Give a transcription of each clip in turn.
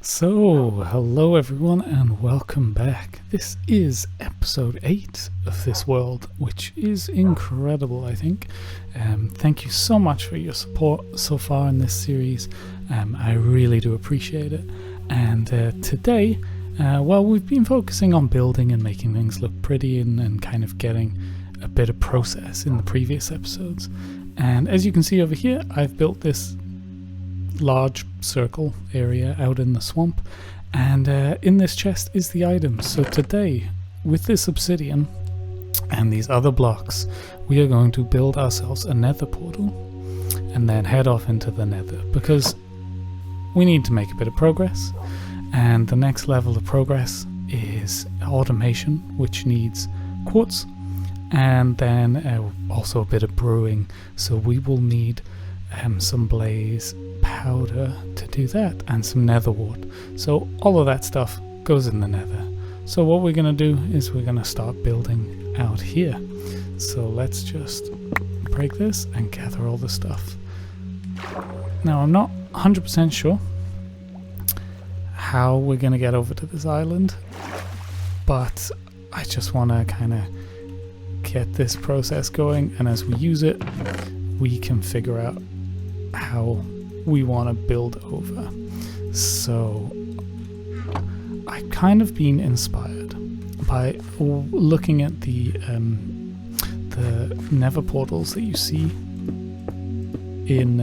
So, hello everyone and welcome back. This is episode 8 of this world, which is incredible, I think. Thank you so much for your support so far in this series. I really do appreciate it. And today, we've been focusing on building and making things look pretty and kind of getting a bit of process in the previous episodes. And as you can see over here, I've built this large circle area out in the swamp, and in this chest is the items. So today, with this obsidian and these other blocks, we are going to build ourselves a nether portal and then head off into the nether, because we need to make a bit of progress. And the next level of progress is automation, which needs quartz, and then also a bit of brewing. So we will need some blaze powder to do that, and some nether wart. So all of that stuff goes in the nether. So what we're going to do is we're going to start building out here. So let's just break this and gather all the stuff. Now I'm not 100% sure how we're going to get over to this island, but I just want to kind of get this process going, and as we use it we can figure out how we want to build over. So I've kind of been inspired by looking at the nether portals that you see in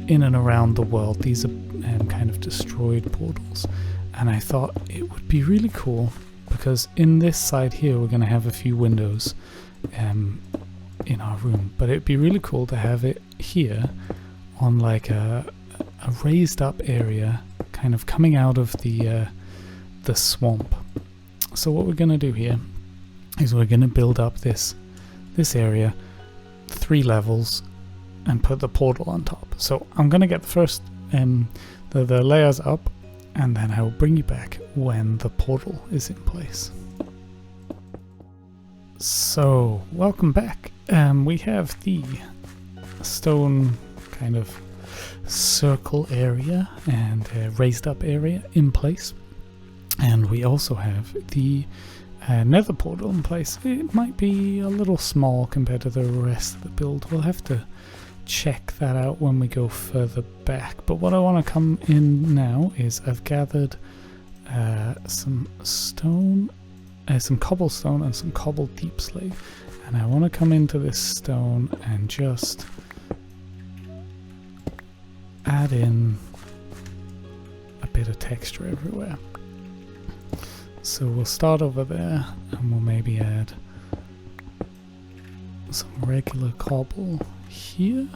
and around the world. These are kind of destroyed portals, and I thought it would be really cool, because in this side here we're going to have a few windows in our room, but it'd be really cool to have it here on like a raised up area kind of coming out of the swamp. So what we're going to do here is we're going to build up this area 3 levels and put the portal on top. So I'm going to get the first the layers up, and then I will bring you back when the portal is in place. So welcome back. We have the stone kind of circle area and raised up area in place, and we also have the nether portal in place. It might be a little small compared to the rest of the build. We'll have to check that out when we go further back, but what I want to come in now is I've gathered some stone, some cobblestone and some cobble deep slate, and I want to come into this stone and just add in a bit of texture everywhere. So we'll start over there, and we'll maybe add some regular cobble here.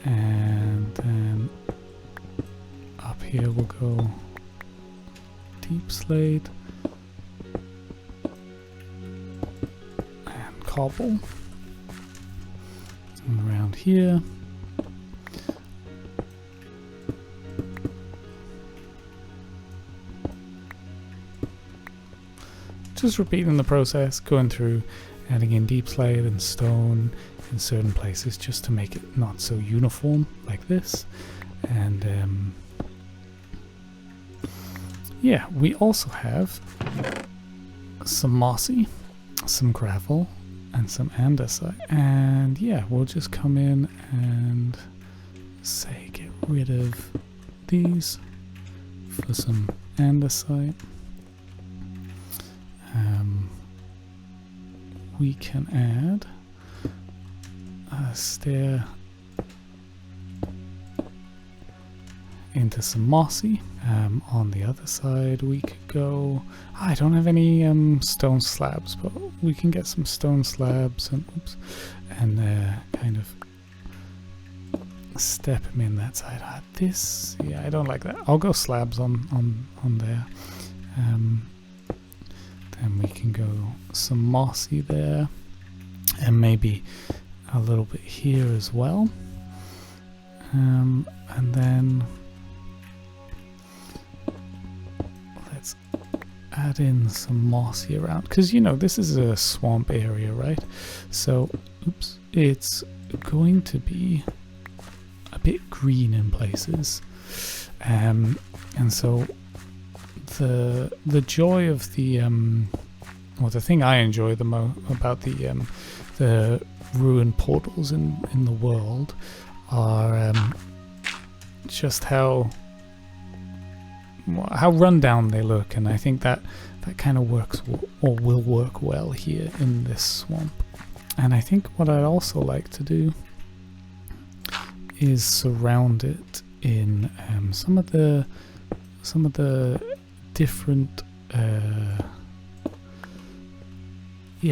And then up here we'll go deep slate and cobble. And around here just repeating the process, going through adding in deep slate and stone in certain places just to make it not so uniform like this. And yeah, we also have some mossy, some gravel, and some andesite. And yeah, we'll just come in and say get rid of these for some andesite. We can add a stair into some mossy. On the other side we could go, I don't have any stone slabs, but we can get some stone slabs and kind of step them in that side. This, yeah, I don't like that. I'll go slabs on there. Then we can go some mossy there, and maybe a little bit here as well. And then let's add in some mossy around, because you know this is a swamp area, right? So it's going to be a bit green in places, and so the joy of the well, the thing I enjoy the most about the ruined portals in the world are just how run down they look, and I think that kind of works or will work well here in this swamp. And I think what I'd also like to do is surround it in some of the different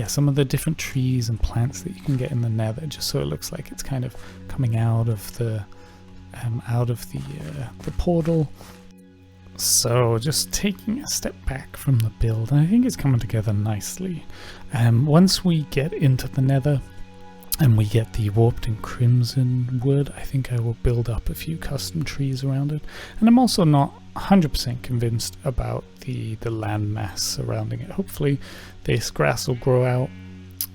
some of the different trees and plants that you can get in the Nether, just so it looks like it's kind of coming out of the portal. So just taking a step back from the build, and I think it's coming together nicely. Once we get into the Nether and we get the warped and crimson wood, I think I will build up a few custom trees around it. And I'm also not 100% convinced about the land mass surrounding it. Hopefully this grass will grow out,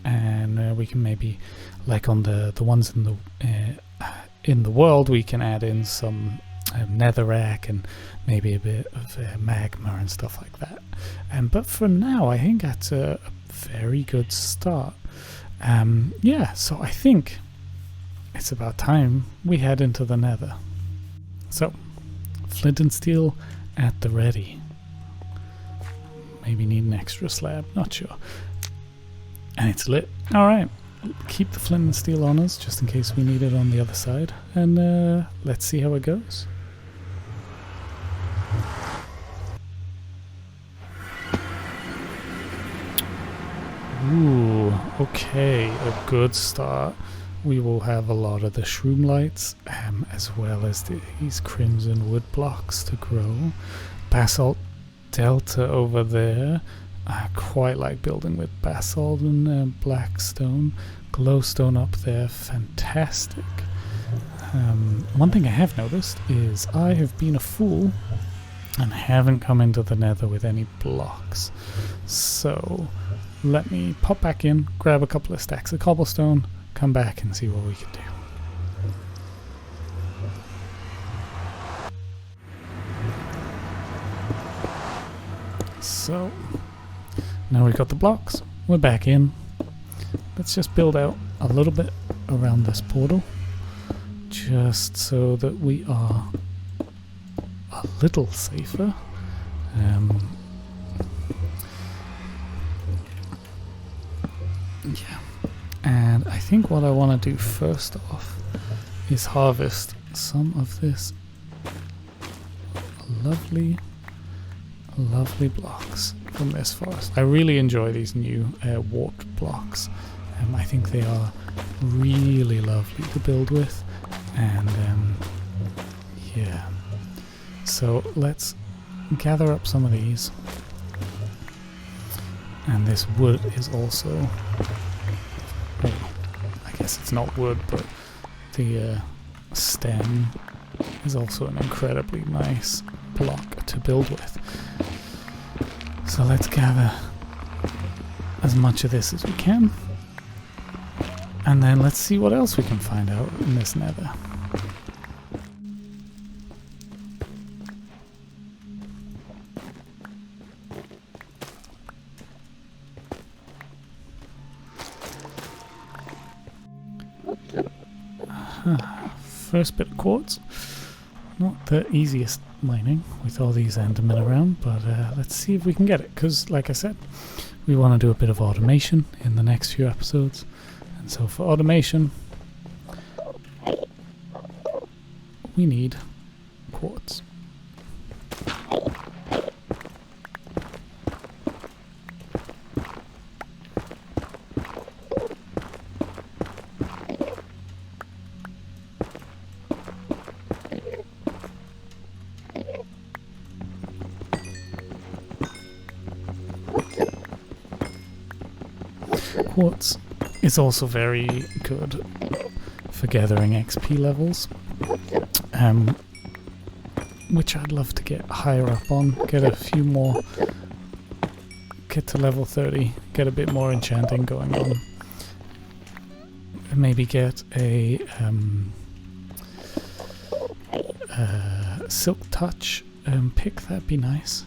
and we can maybe, like on the ones in the world, we can add in some netherrack and maybe a bit of magma and stuff like that. But for now, I think that's a very good start. Yeah, so I think it's about time we head into the Nether. So, flint and steel at the ready. Maybe need an extra slab, not sure. And it's lit. Alright, keep the flint and steel on us just in case we need it on the other side. And let's see how it goes. Ooh, okay, a good start. We will have a lot of the shroom lights, as well as these crimson wood blocks to grow. Basalt delta over there. I quite like building with basalt and black stone. Glowstone up there, fantastic. One thing I have noticed is I have been a fool and haven't come into the Nether with any blocks. So let me pop back in, grab a couple of stacks of cobblestone, come back and see what we can do. So now we've got the blocks, we're back in. Let's just build out a little bit around this portal, just so that we are a little safer. Yeah, and I think what I want to do first off is harvest some of this lovely blocks from this forest. I really enjoy these new warped blocks. I think they are really lovely to build with, and yeah, so let's gather up some of these. And this wood is also, well, I guess it's not wood, but the stem is also an incredibly nice block to build with. So let's gather as much of this as we can, and then let's see what else we can find out in this Nether. First bit of quartz. Not the easiest mining with all these endermen around, but let's see if we can get it, because like I said, we want to do a bit of automation in the next few episodes. And so for automation, we need quartz. Quartz is also very good for gathering XP levels, which I'd love to get higher up on, get a few more, get to level 30, get a bit more enchanting going on. maybe get a silk touch pick. That'd be nice.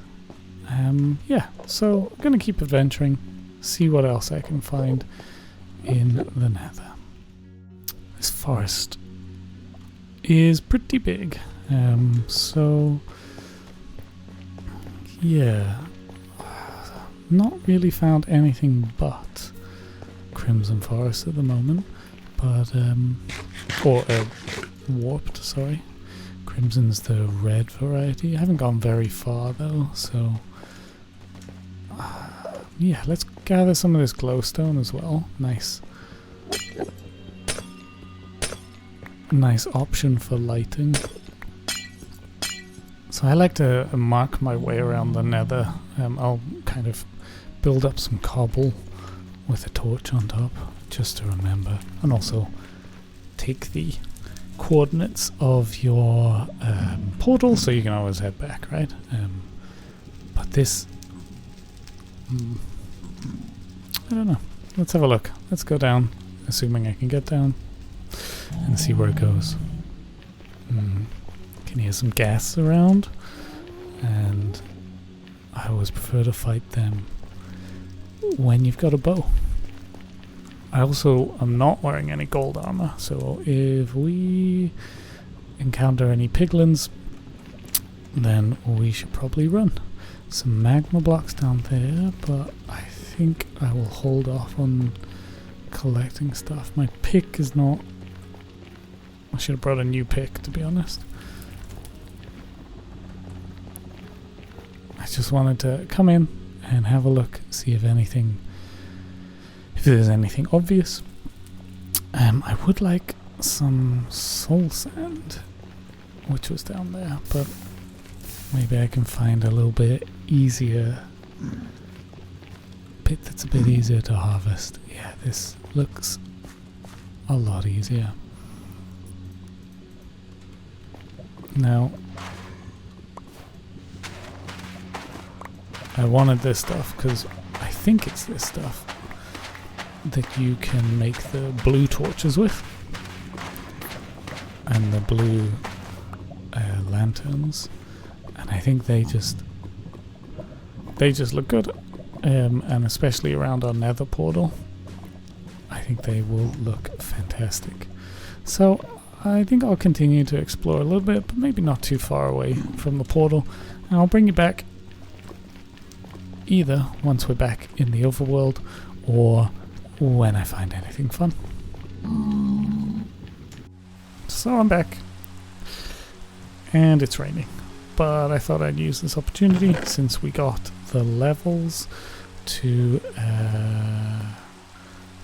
Yeah, so I'm gonna keep adventuring, see what else I can find in the Nether. This forest is pretty big, so yeah, not really found anything but crimson forest at the moment, but or warped, sorry. Crimson's the red variety. I haven't gone very far though, so yeah, let's gather some of this glowstone as well. Nice option for lighting. So I like to mark my way around the Nether. I'll kind of build up some cobble with a torch on top just to remember, and also take the coordinates of your portal so you can always head back, right? But this I don't know. Let's have a look. Let's go down, assuming I can get down, and see where it goes. Can hear some gas around, and I always prefer to fight them when you've got a bow. I also am not wearing any gold armor, so if we encounter any piglins, then we should probably run. Some magma blocks down there, but I think I will hold off on collecting stuff. My pick is not... I should have brought a new pick, to be honest. I just wanted to come in and have a look, see if there's anything obvious. I would like some soul sand, which was down there, but maybe I can find a little bit easier pit that's a bit easier to harvest. Yeah, this looks a lot easier. Now, I wanted this stuff because I think it's this stuff that you can make the blue torches with, and the blue lanterns, and I think they just look good, and especially around our Nether portal, I think they will look fantastic. So I think I'll continue to explore a little bit, but maybe not too far away from the portal, and I'll bring you back either once we're back in the overworld or when I find anything fun. So I'm back, and it's raining, but I thought I'd use this opportunity since we got the levels to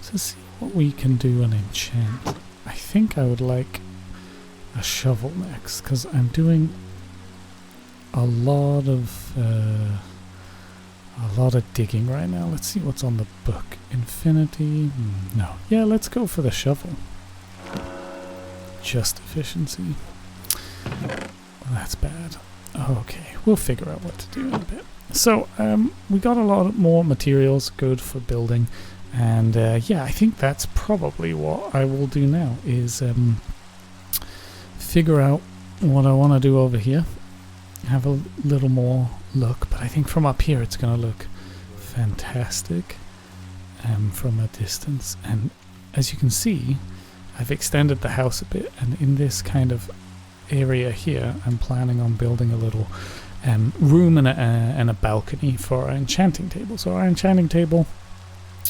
see what we can do and enchant. I think I would like a shovel next, because I'm doing a lot of digging right now. Let's see what's on the book. Infinity? No. Yeah, let's go for the shovel. Just efficiency. That's bad. Okay, we'll figure out what to do in a bit. So, we got a lot more materials, good for building, and yeah, I think that's probably what I will do now, is figure out what I want to do over here. Have a little more look, but I think from up here it's going to look fantastic from a distance. And as you can see, I've extended the house a bit, and in this kind of area here I'm planning on building a little room and a balcony for our enchanting table. So our enchanting table,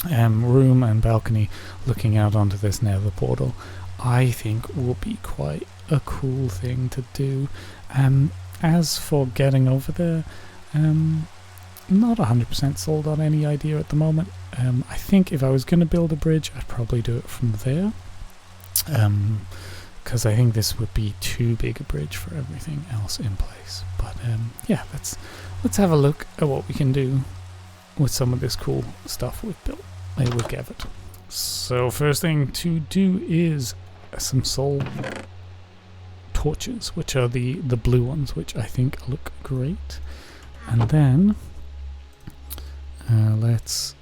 room and balcony looking out onto this Nether portal, I think will be quite a cool thing to do. As for getting over there, not 100% sold on any idea at the moment. I think if I was going to build a bridge, I'd probably do it from there, because I think this would be too big a bridge for everything else in place. But yeah, let's have a look at what we can do with some of this cool stuff we've built with Gavit. So first thing to do is some soul torches, which are the blue ones, which I think look great. And then let's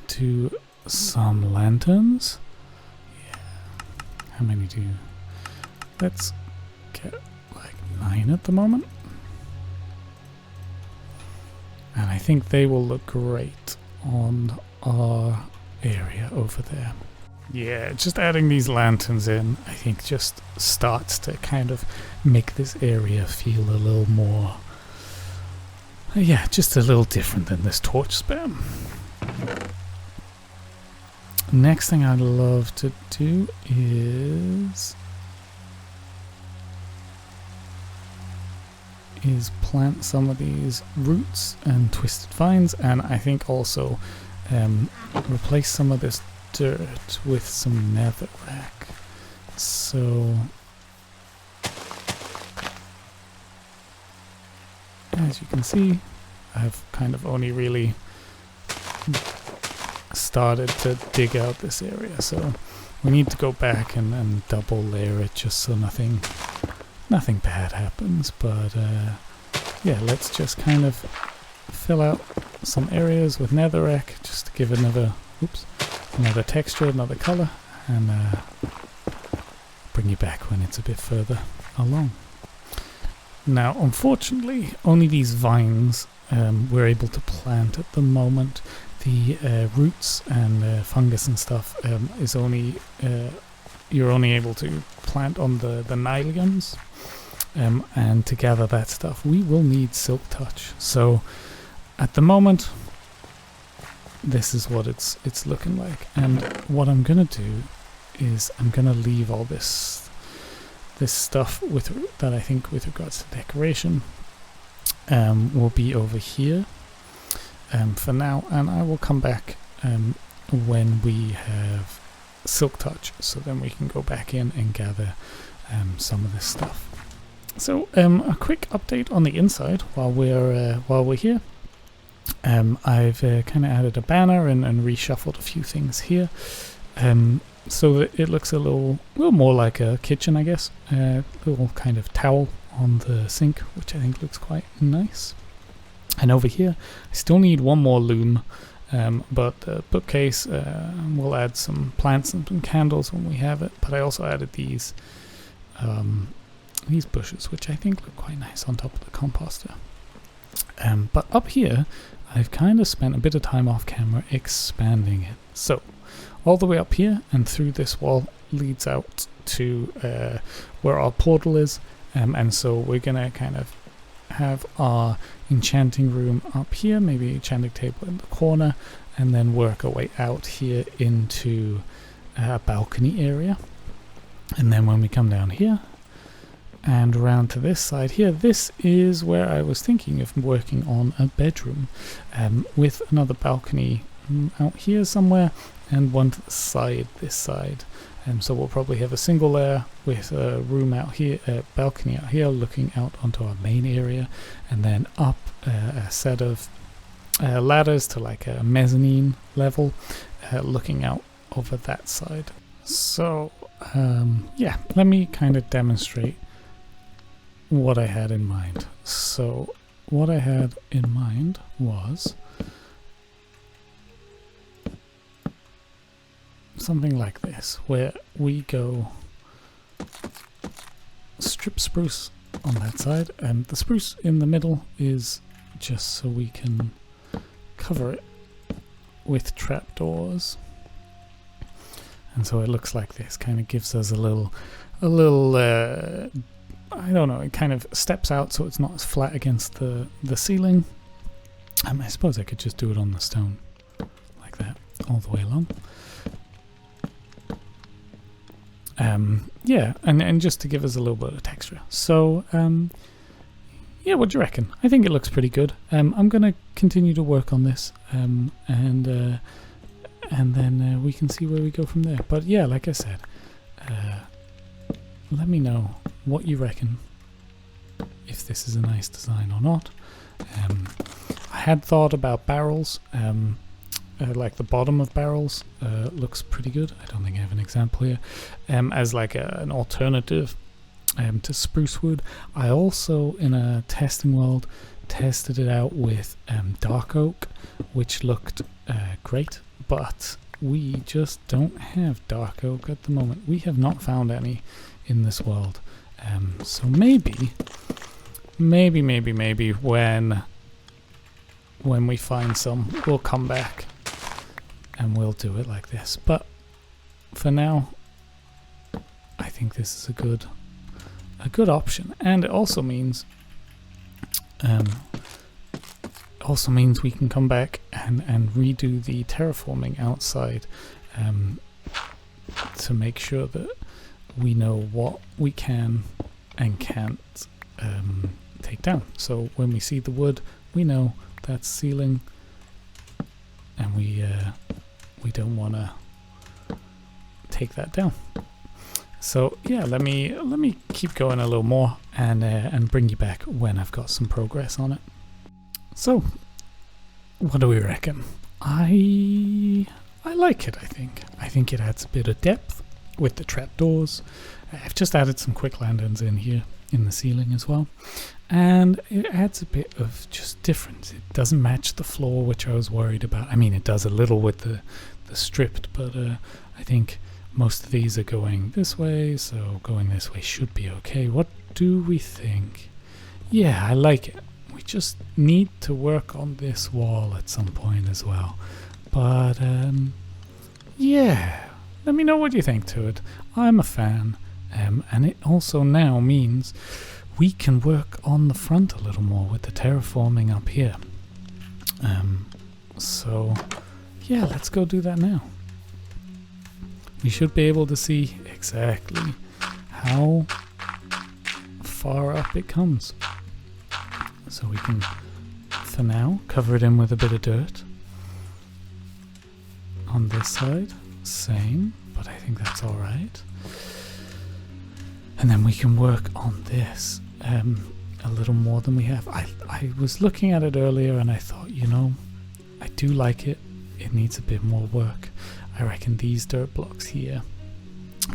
do some lanterns. Yeah. How many do you... Let's get like 9 at the moment. And I think they will look great on our area over there. Yeah, just adding these lanterns in, I think just starts to kind of make this area feel a little more... yeah, just a little different than this torch spam. Next thing I'd love to do is plant some of these roots and twisted vines, and I think also replace some of this dirt with some netherrack. So as you can see, I've kind of only really started to dig out this area, so we need to go back and double layer it just so nothing bad happens. But yeah, let's just kind of fill out some areas with netherrack just to give another texture, another color, and bring you back when it's a bit further along. Now, unfortunately, only these vines we're able to plant at the moment. The roots and fungus and stuff is only you're only able to plant on the nylons, and to gather that stuff we will need silk touch. So at the moment, this is what it's looking like, and what I'm gonna do is I'm gonna leave all this stuff that I think with regards to decoration will be over here for now, and I will come back when we have silk touch, so then we can go back in and gather some of this stuff. So a quick update on the inside while we're here. I've kind of added a banner and reshuffled a few things here, so that it looks a little more like a kitchen, I guess. A little kind of towel on the sink, which I think looks quite nice. And over here, I still need one more loom, but the bookcase, we'll add some plants and some candles when we have it. But I also added these bushes, which I think look quite nice on top of the composter. But up here, I've kind of spent a bit of time off camera expanding it. So all the way up here and through this wall leads out to where our portal is, and so we're gonna kind of have our enchanting room up here, maybe enchanting table in the corner, and then work our way out here into a balcony area. And then when we come down here and around to this side here, this is where I was thinking of working on a bedroom, with another balcony out here somewhere and one to the side, this side. So we'll probably have a single layer with a room out here, a balcony out here looking out onto our main area, and then up a set of ladders to like a mezzanine level, looking out over that side. So yeah, let me kind of demonstrate what I had in mind. So what I had in mind was something like this, where we go strip spruce on that side, and the spruce in the middle is just so we can cover it with trapdoors. And so it looks like this, kind of gives us a little I don't know, it kind of steps out so it's not as flat against the ceiling. I suppose I could just do it on the stone like that all the way along. Yeah, and just to give us a little bit of texture. So yeah, what do you reckon? I think it looks pretty good. I'm gonna continue to work on this, and then we can see where we go from there. But yeah, like I said, let me know what you reckon, if this is a nice design or not. I had thought about barrels, like the bottom of barrels looks pretty good. I don't think I have an example here, as like an alternative to spruce wood. I also, in a testing world, tested it out with dark oak, which looked great, but we just don't have dark oak at the moment. We have not found any in this world. So maybe when we find some, we'll come back and we'll do it like this. But for now, I think this is a good option, and it also means we can come back and redo the terraforming outside to make sure that we know what we can and can't take down. So when we see the wood, we know that's ceiling, and we don't want to take that down. So yeah, let me keep going a little more and bring you back when I've got some progress on it. So what do we reckon? I like it. I think it adds a bit of depth with the trapdoors. I've just added some quick lanterns in here in the ceiling as well, and it adds a bit of just difference. It doesn't match the floor, which I was worried about. I mean, it does a little with the stripped, but I think most of these are going this way, so going this way should be okay. What do we think? Yeah, I like it. We just need to work on this wall at some point as well. But yeah, let me know what you think to it. I'm a fan, and it also now means we can work on the front a little more with the terraforming up here. So yeah, let's go do that now. We should be able to see exactly how far up it comes. So we can, for now, cover it in with a bit of dirt. On this side, same, but I think that's alright. And then we can work on this a little more than we have. I was looking at it earlier and I thought, you know, I do like it. It needs a bit more work. I reckon these dirt blocks here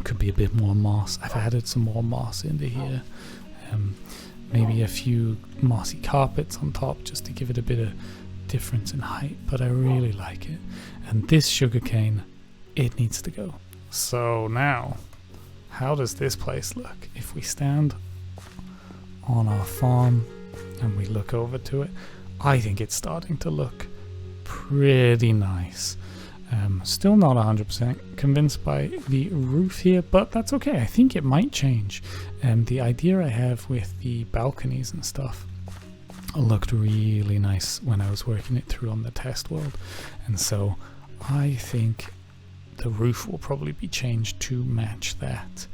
could be a bit more moss. I've added some more moss into here. Maybe a few mossy carpets on top just to give it a bit of difference in height, but I really like it. And this sugarcane, it needs to go. So now, how does this place look? If we stand on our farm and we look over to it, I think it's starting to look pretty nice. Still not 100% convinced by the roof here, but that's okay. I think it might change. The idea I have with the balconies and stuff looked really nice when I was working it through on the test world, and so I think the roof will probably be changed to match that.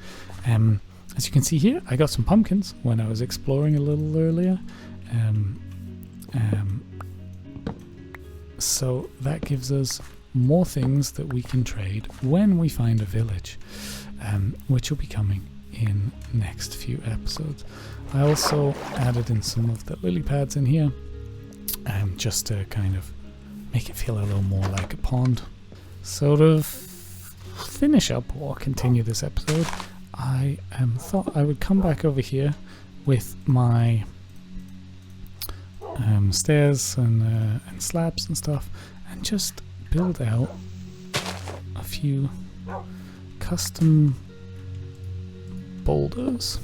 As you can see here, I got some pumpkins when I was exploring a little earlier. So that gives us more things that we can trade when we find a village, which will be coming in next few episodes. I also added in some of the lily pads in here, just to kind of make it feel a little more like a pond. So to finish up or continue this episode, I thought I would come back over here with my stairs and slabs and stuff, and just build out a few custom boulders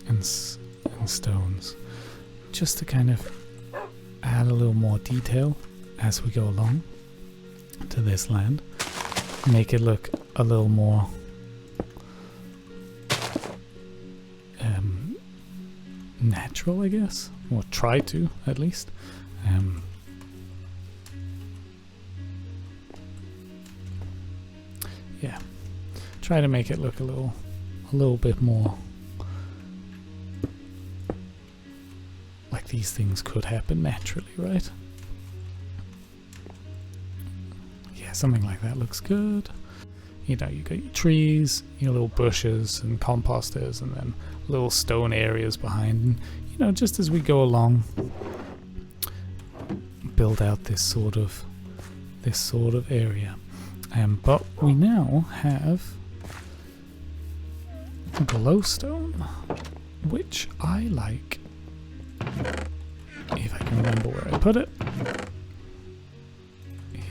and stones, just to kind of add a little more detail as we go along to this land, make it look a little more natural, I guess, or try to at least. Yeah, try to make it look a little bit more like these things could happen naturally, right? Yeah, something like that looks good. You know, you got your trees, your little bushes and composters, and then little stone areas behind. And, you know, just as we go along, build out this sort of area. But we now have glowstone, which I like. If I can remember where I put it.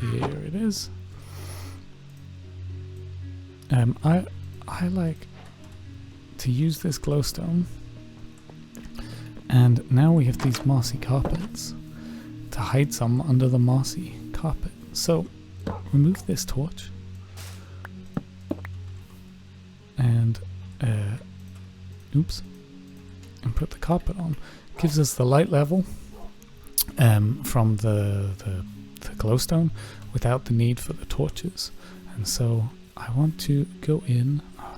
Here it is. I like to use this glowstone, and now we have these mossy carpets to hide some under the mossy carpet. So remove this torch and oops, and put the carpet on. Gives us the light level from the glowstone without the need for the torches. And so I want to go in. I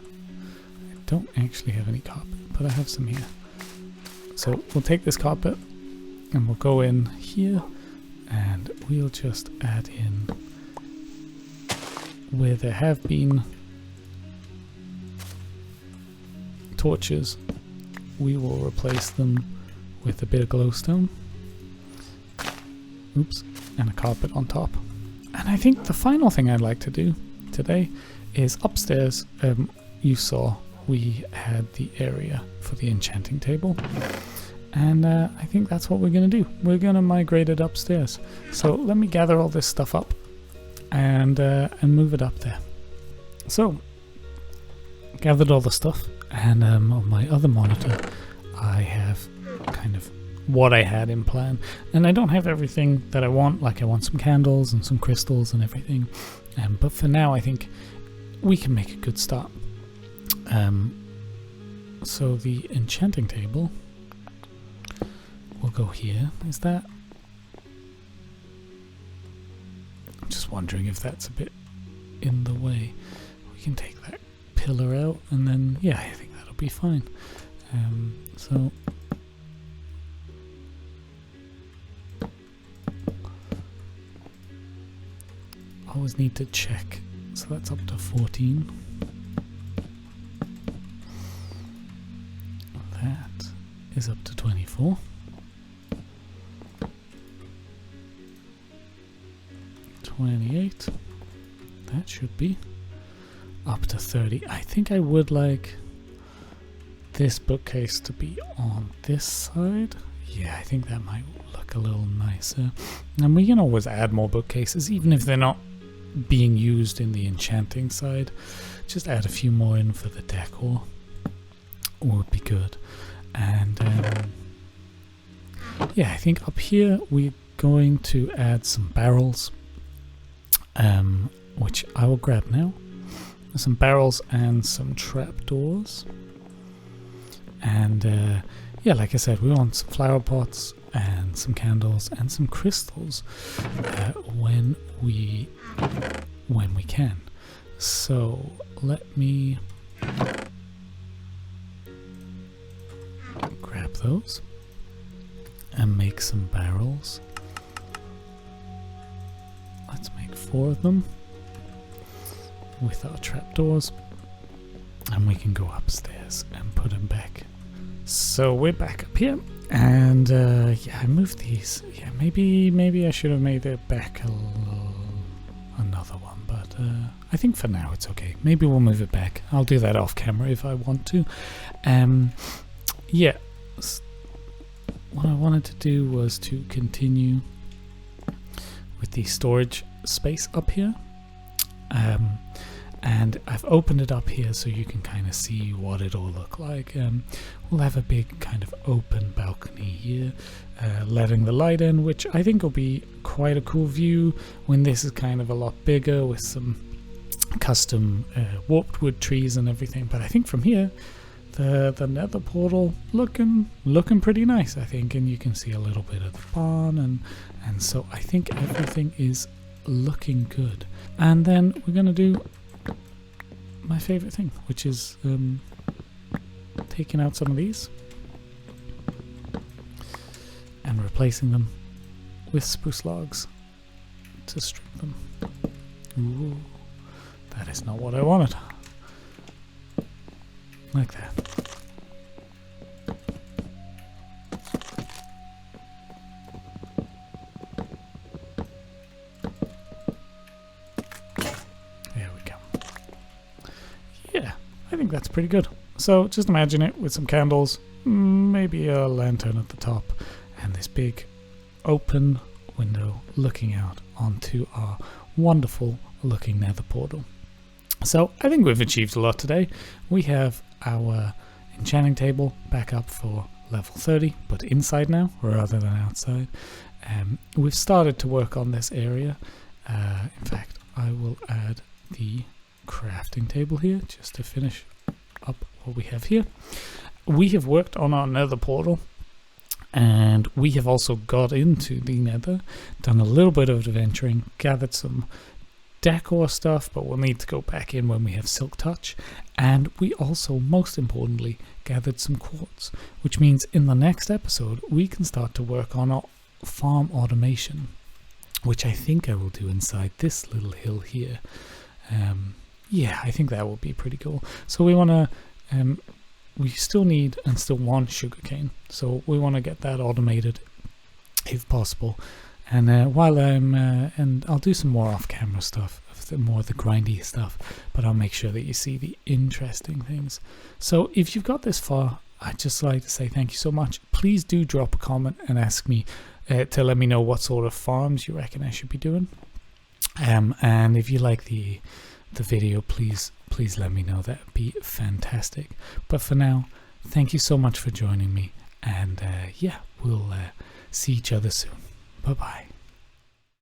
don't actually have any carpet, but I have some here. So we'll take this carpet and we'll go in here, and we'll just add in where there have been torches. We will replace them with a bit of glowstone. Oops, and a carpet on top. And I think the final thing I'd like to do today is upstairs. You saw we had the area for the enchanting table, and I think that's what we're going to do. We're going to migrate it upstairs. So let me gather all this stuff up and move it up there. So gathered all the stuff, and on my other monitor I have kind of what I had in plan, and I don't have everything that I want. Like, I want some candles and some crystals and everything, but for now I think we can make a good start. So the enchanting table will go here. Is that? I'm just wondering if that's a bit in the way. We can take that pillar out, and then yeah, I think that'll be fine. So always need to check. So that's up to 14. That is up to 24. 28. That should be up to 30. I think I would like this bookcase to be on this side. Yeah, I think that might look a little nicer. And we can always add more bookcases, even if they're not being used in the enchanting side. Just add a few more in for the decor would be good. And yeah, I think up here we're going to add some barrels, which I will grab now. Some barrels and some trapdoors. And yeah, like I said, we want some flower pots and some candles and some crystals when we can. So let me grab those and make some barrels. Let's make 4 of them with our trapdoors, and we can go upstairs and put them back. So we're back up here, and yeah, I moved these. Yeah, maybe I should have made it back another one, but I think for now it's okay. Maybe we'll move it back. I'll do that off camera if I want to. Yeah, what I wanted to do was to continue with the storage space up here. And I've opened it up here so you can kind of see what it'll look like. We'll have a big kind of open balcony here, letting the light in, which I think will be quite a cool view when this is kind of a lot bigger with some custom warped wood trees and everything. But I think from here, the nether portal looking pretty nice, I think, and you can see a little bit of the barn, and so I think everything is looking good. And then we're gonna do my favorite thing, which is taking out some of these and replacing them with spruce logs to strip them. Ooh, that is not what I wanted. Like that. There we go. Yeah, I think that's pretty good. So just imagine it with some candles, maybe a lantern at the top, and this big open window looking out onto our wonderful looking nether portal. So I think we've achieved a lot today. We have our enchanting table back up for level 30, but inside now rather than outside. We've started to work on this area. In fact, I will add the crafting table here just to finish up what we have here. We have worked on our nether portal, and we have also got into the nether, done a little bit of adventuring, gathered some decor stuff, but we'll need to go back in when we have silk touch. And we also, most importantly, gathered some quartz, which means in the next episode we can start to work on our farm automation, which I think I will do inside this little hill here. Yeah, I think that will be pretty cool. So we want to we still need and still want sugarcane, so we want to get that automated if possible. And while and I'll do some more off-camera stuff, more of the grindy stuff, but I'll make sure that you see the interesting things. So if you've got this far, I'd just like to say thank you so much. Please do drop a comment and ask me to let me know what sort of farms you reckon I should be doing. And if you like the video, please let me know. That would be fantastic. But for now, thank you so much for joining me, and yeah, we'll see each other soon. Bye bye.